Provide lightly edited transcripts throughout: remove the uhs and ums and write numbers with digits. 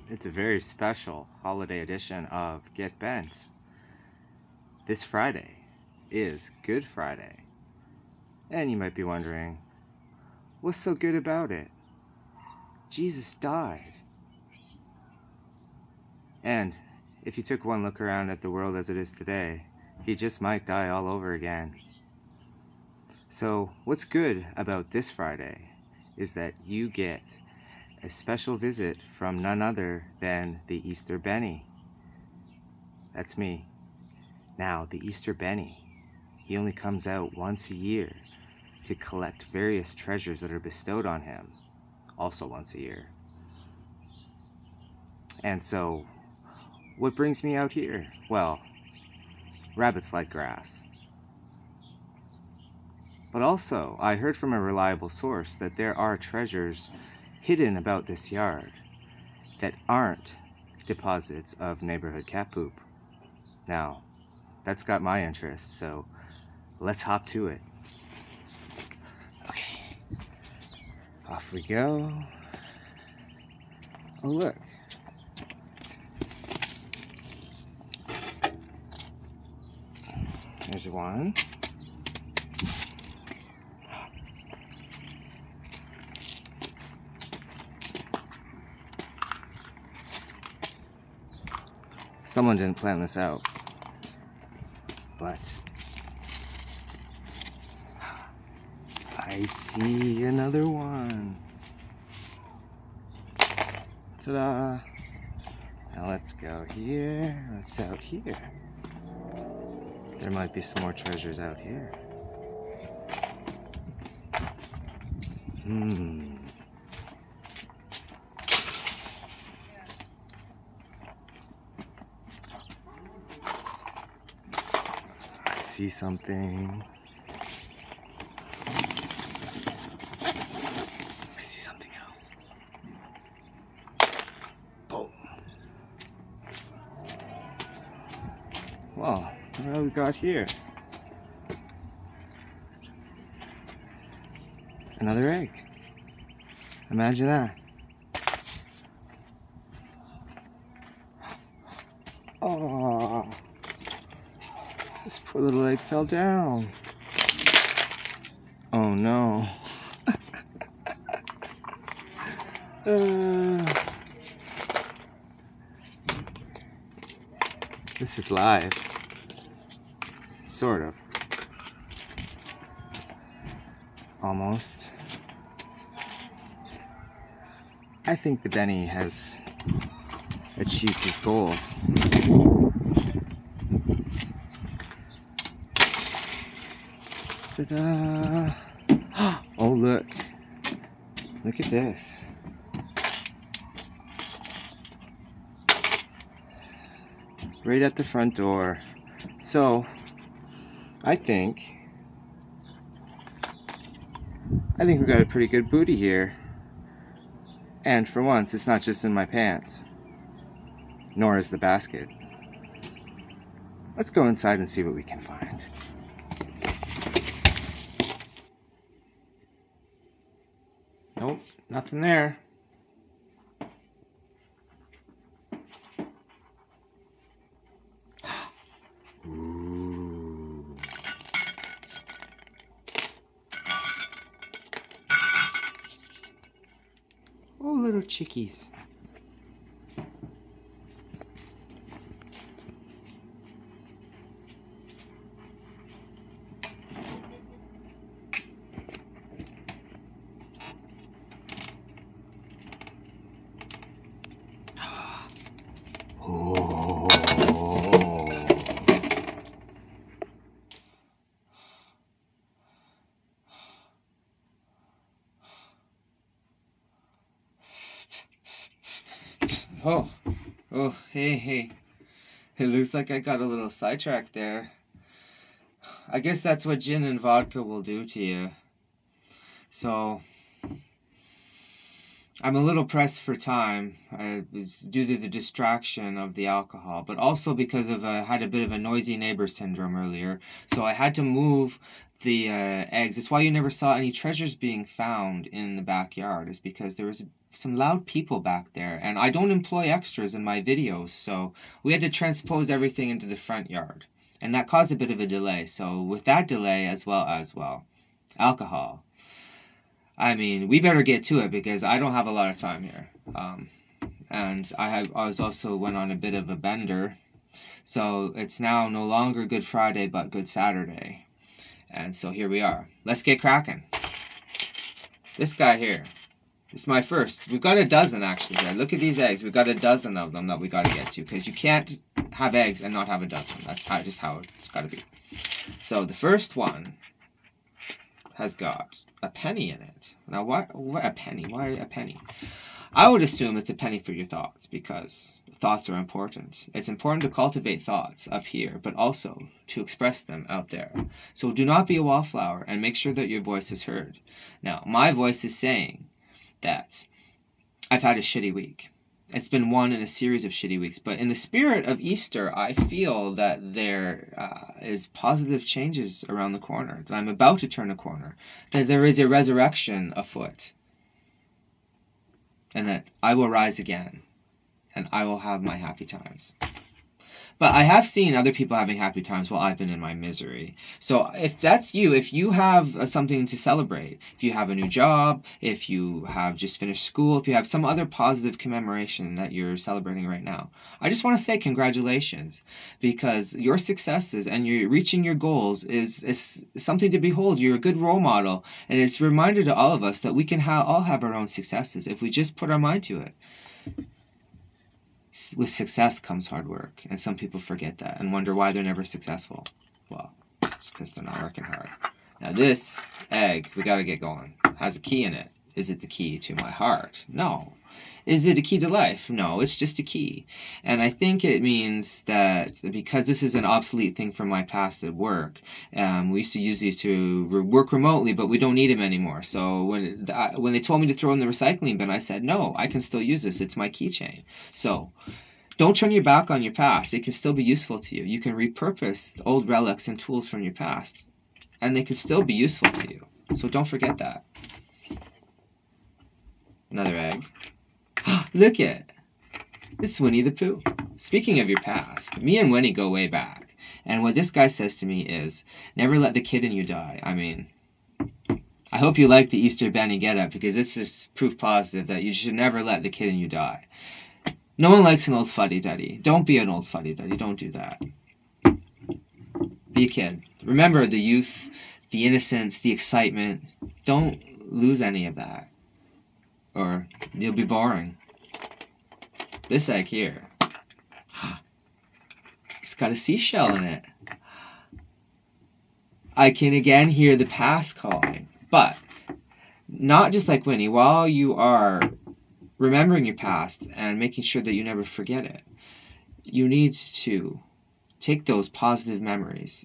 It's a very special holiday edition of Get Bent. This Friday is Good Friday. And you might be wondering, what's so good about it? Jesus died. And if you took one look around at the world as it is today, he just might die all over again. So, what's good about this Friday is that you get a special visit from none other than the Easter Benny. That's me. Now, the Easter Benny, he only comes out once a year to collect various treasures that are bestowed on him, also once a year. And so, what brings me out here? Well, rabbits like grass. But also, I heard from a reliable source that there are treasures hidden about this yard that aren't deposits of neighborhood cat poop. Now, that's got my interest, so let's hop to it. Okay, off we go. Oh, look. There's one. Someone didn't plan this out, but I see another one. Ta-da! Now let's go here. What's out here? There might be some more treasures out here. I see something. I see something else. Boom. Well, what have we got here? Another egg. Imagine that. Oh, this poor little egg fell down. Oh no. This is live. Sort of. Almost. I think the Benny has achieved his goal. Ta-da! Oh, look. Look at this. Right at the front door. So, I think we got a pretty good booty here. And for once, it's not just in my pants. Nor is the basket. Let's go inside and see what we can find. Nope, nothing there. Ooh. Oh, little chickies. Oh. Oh, hey. It looks like I got a little sidetracked there. I guess that's what gin and vodka will do to you. So, I'm a little pressed for time. It's due to the distraction of the alcohol, but also because I had a bit of a noisy neighbor syndrome earlier. So I had to move the eggs. That's why you never saw any treasures being found in the backyard, is because there was some loud people back there, and I don't employ extras in my videos, so we had to transpose everything into the front yard, and that caused a bit of a delay. So with that delay, as well, alcohol, I mean, we better get to it because I don't have a lot of time here. And I was also went on a bit of a bender, so it's now no longer Good Friday but Good Saturday, and so here we are. Let's get cracking. This guy here, this is my first. We've got a dozen actually here. Look at these eggs. We've got a dozen of them that we got to get to, because you can't have eggs and not have a dozen. That's just how it's got to be. So the first one has got a penny in it. Now, what a penny? Why a penny? I would assume it's a penny for your thoughts, because thoughts are important. It's important to cultivate thoughts up here, but also to express them out there. So do not be a wallflower, and make sure that your voice is heard. Now, my voice is saying that I've had a shitty week. It's been one in a series of shitty weeks, but in the spirit of Easter, I feel that there is positive changes around the corner, that I'm about to turn a corner, that there is a resurrection afoot, and that I will rise again, and I will have my happy times. But I have seen other people having happy times while I've been in my misery. So if that's you, if you have something to celebrate, if you have a new job, if you have just finished school, if you have some other positive commemoration that you're celebrating right now, I just want to say congratulations, because your successes and you're reaching your goals is something to behold. You're a good role model, and it's a reminder to all of us that we can all have our own successes if we just put our mind to it. With success comes hard work, and some people forget that and wonder why they're never successful. Well, it's because they're not working hard. Now this egg, we got to get going, has a key in it. Is it the key to my heart? No. Is it a key to life? No, it's just a key. And I think it means that because this is an obsolete thing from my past at work, we used to use these to work remotely, but we don't need them anymore. So when they told me to throw in the recycling bin, I said, no, I can still use this. It's my keychain. So don't turn your back on your past. It can still be useful to you. You can repurpose old relics and tools from your past, and they can still be useful to you. So don't forget that. Another egg. Look at it. This is Winnie the Pooh. Speaking of your past, me and Winnie go way back. And what this guy says to me is, never let the kid in you die. I mean, I hope you like the Easter Benny getup, because it's just proof positive that you should never let the kid in you die. No one likes an old fuddy-duddy. Don't be an old fuddy-duddy. Don't do that. Be a kid. Remember the youth, the innocence, the excitement. Don't lose any of that, or you'll be boring. This egg here, it's got a seashell in it. I can again hear the past calling, but not just like Winnie. While you are remembering your past and making sure that you never forget it, you need to take those positive memories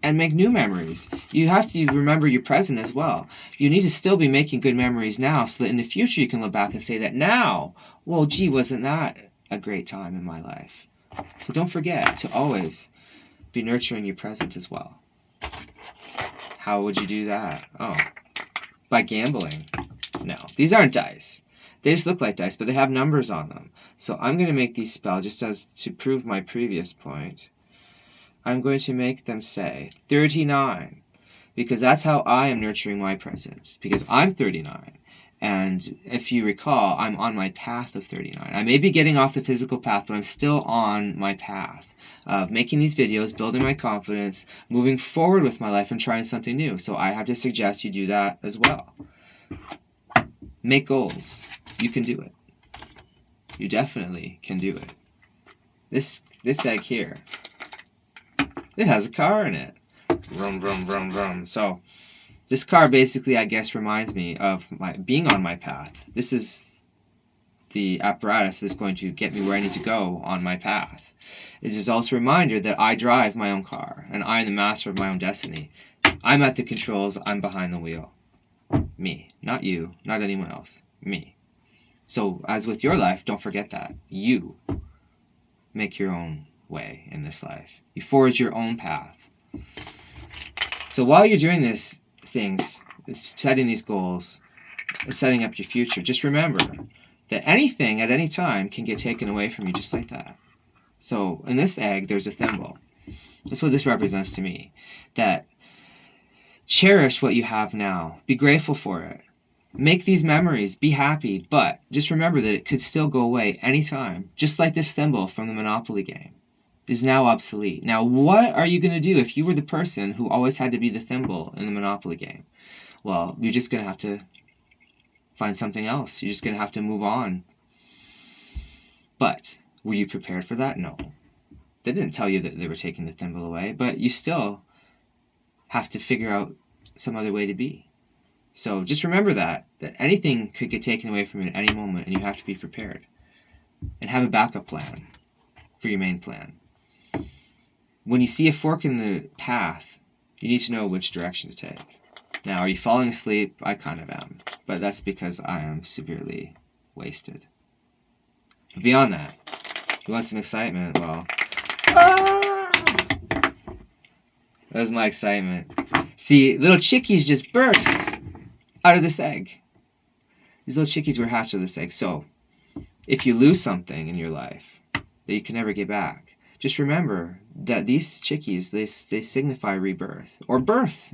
and make new memories. You have to remember your present as well. You need to still be making good memories now, so that in the future you can look back and say that now, well, gee, wasn't that a great time in my life? So don't forget to always be nurturing your present as well. How would you do that? Oh, by gambling. No, these aren't dice. They just look like dice, but they have numbers on them. So I'm going to make these spell, just as to prove my previous point. I'm going to make them say 39, because that's how I am nurturing my presence, because I'm 39. And if you recall, I'm on my path of 39. I may be getting off the physical path, but I'm still on my path of making these videos, building my confidence, moving forward with my life, and trying something new. So I have to suggest you do that as well. Make goals. You can do it. You definitely can do it. This egg here, it has a car in it. Vroom, vroom, vroom, vroom. So this car basically, I guess, reminds me of my being on my path. This is the apparatus that's going to get me where I need to go on my path. It is also a reminder that I drive my own car, and I am the master of my own destiny. I'm at the controls. I'm behind the wheel. Me. Not you. Not anyone else. Me. So as with your life, don't forget that. You make your own way in this life. You forge your own path. So while you're doing these things, setting these goals, and setting up your future. Just remember that anything at any time can get taken away from you just like that. So in this egg, there's a thimble. That's what this represents to me. That cherish what you have now. Be grateful for it. Make these memories. Be happy. But just remember that it could still go away anytime. Just like this thimble from the Monopoly game is now obsolete. Now, what are you going to do if you were the person who always had to be the thimble in the Monopoly game? Well, you're just going to have to find something else. You're just going to have to move on. But were you prepared for that? No. They didn't tell you that they were taking the thimble away, but you still have to figure out some other way to be. So just remember that anything could get taken away from you at any moment, and you have to be prepared. And have a backup plan for your main plan. When you see a fork in the path, you need to know which direction to take. Now, are you falling asleep? I kind of am, but that's because I am severely wasted. But beyond that, if you want some excitement, well, that was my excitement. See, little chickies just burst out of this egg. These little chickies were hatched out of this egg. So, if you lose something in your life that you can never get back, just remember that these chickies, they signify rebirth or birth.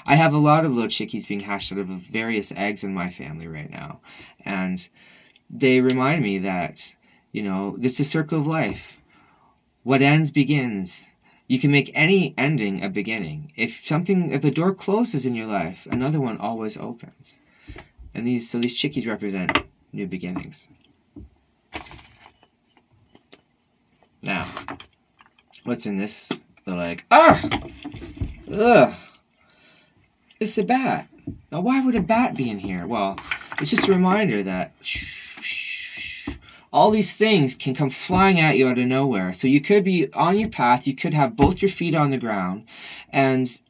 I have a lot of little chickies being hatched out of various eggs in my family right now. And they remind me that, it's a circle of life. What ends begins. You can make any ending a beginning. If the door closes in your life, another one always opens. And these chickies represent new beginnings. Now, what's in this little egg? Ugh! It's a bat. Now, why would a bat be in here? Well, it's just a reminder that all these things can come flying at you out of nowhere. So you could be on your path, you could have both your feet on the ground, and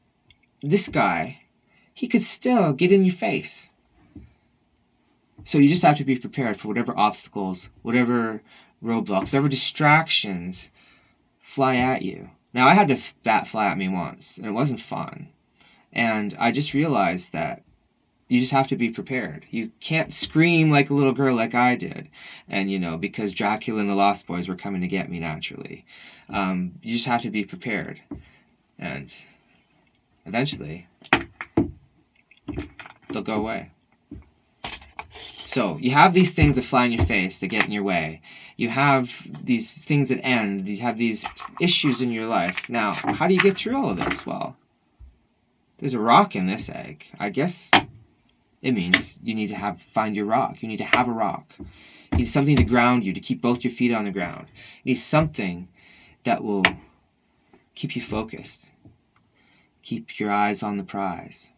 this guy, he could still get in your face. So you just have to be prepared for whatever obstacles, whatever roadblocks, whatever distractions fly at you. Now, I had a bat fly at me once, and it wasn't fun. And I just realized that you just have to be prepared. You can't scream like a little girl like I did. And, because Dracula and the Lost Boys were coming to get me naturally. You just have to be prepared. And eventually, they'll go away. So, you have these things that fly in your face, that get in your way. You have these things that end. You have these issues in your life. Now, how do you get through all of this? Well, there's a rock in this egg. I guess it means you need to find your rock. You need to have a rock. You need something to ground you, to keep both your feet on the ground. You need something that will keep you focused. Keep your eyes on the prize.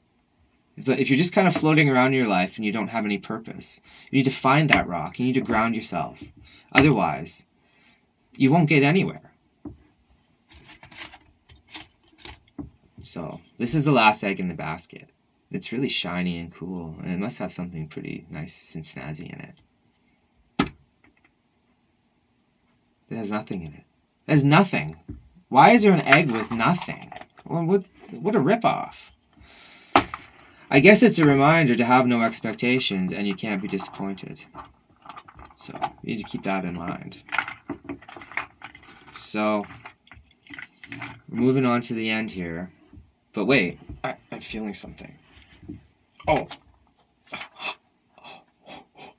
But if you're just kind of floating around in your life and you don't have any purpose, you need to find that rock. You need to ground yourself. Otherwise, you won't get anywhere. So, this is the last egg in the basket. It's really shiny and cool, and it must have something pretty nice and snazzy in it. It has nothing in it. It has nothing. Why is there an egg with nothing? Well, what a ripoff. I guess it's a reminder to have no expectations and you can't be disappointed. So, you need to keep that in mind. So, we're moving on to the end here. But wait, I'm feeling something. Oh.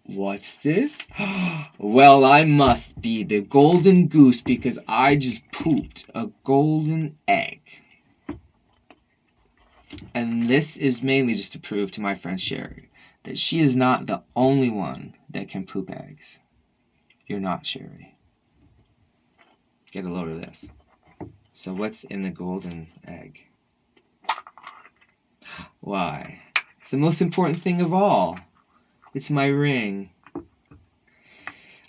What's this? Well, I must be the golden goose because I just pooped a golden egg. And this is mainly just to prove to my friend Sherry that she is not the only one that can poop eggs. You're not, Sherry. Get a load of this. So what's in the golden egg? Why? It's the most important thing of all. It's my ring.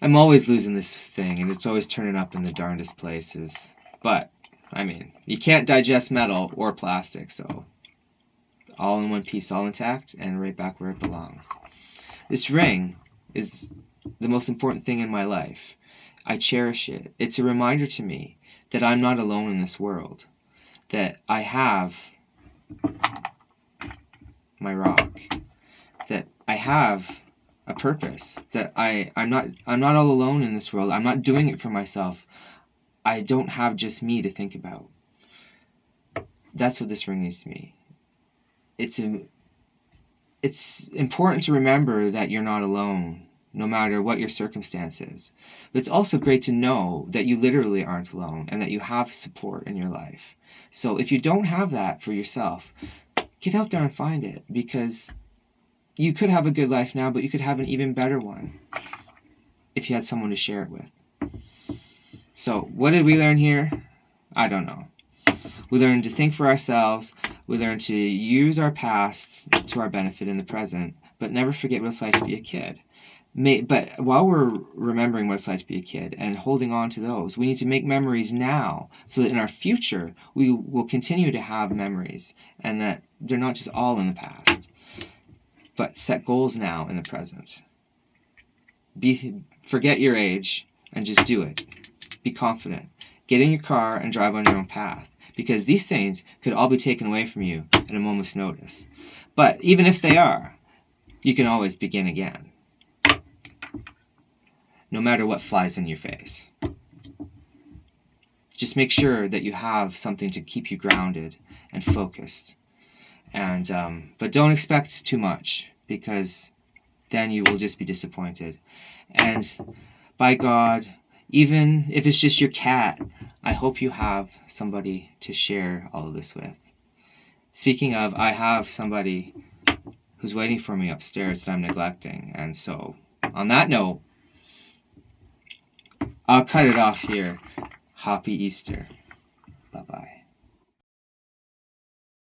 I'm always losing this thing, and it's always turning up in the darndest places. But, you can't digest metal or plastic, so all in one piece, all intact, and right back where it belongs. This ring is the most important thing in my life. I cherish it. It's a reminder to me that I'm not alone in this world, that I have my rock, that I have a purpose, that I'm not all alone in this world. I'm not doing it for myself. I don't have just me to think about. That's what this ring means to me. It's important to remember that you're not alone, no matter what your circumstances. But it's also great to know that you literally aren't alone and that you have support in your life. So if you don't have that for yourself, get out there and find it, because you could have a good life now, but you could have an even better one if you had someone to share it with. So what did we learn here? I don't know. We learned to think for ourselves. We learned to use our past to our benefit in the present, but never forget what it's like to be a kid. But while we're remembering what it's like to be a kid and holding on to those, we need to make memories now so that in our future we will continue to have memories and that they're not just all in the past. But set goals now in the present. Forget your age and just do it. Be confident. Get in your car and drive on your own path, because these things could all be taken away from you at a moment's notice. But even if they are, you can always begin again, no matter what flies in your face. Just make sure that you have something to keep you grounded and focused. But don't expect too much, because then you will just be disappointed. And by God, even if it's just your cat, I hope you have somebody to share all of this with. Speaking of, I have somebody who's waiting for me upstairs that I'm neglecting. And so, on that note, I'll cut it off here. Happy Easter. Bye-bye.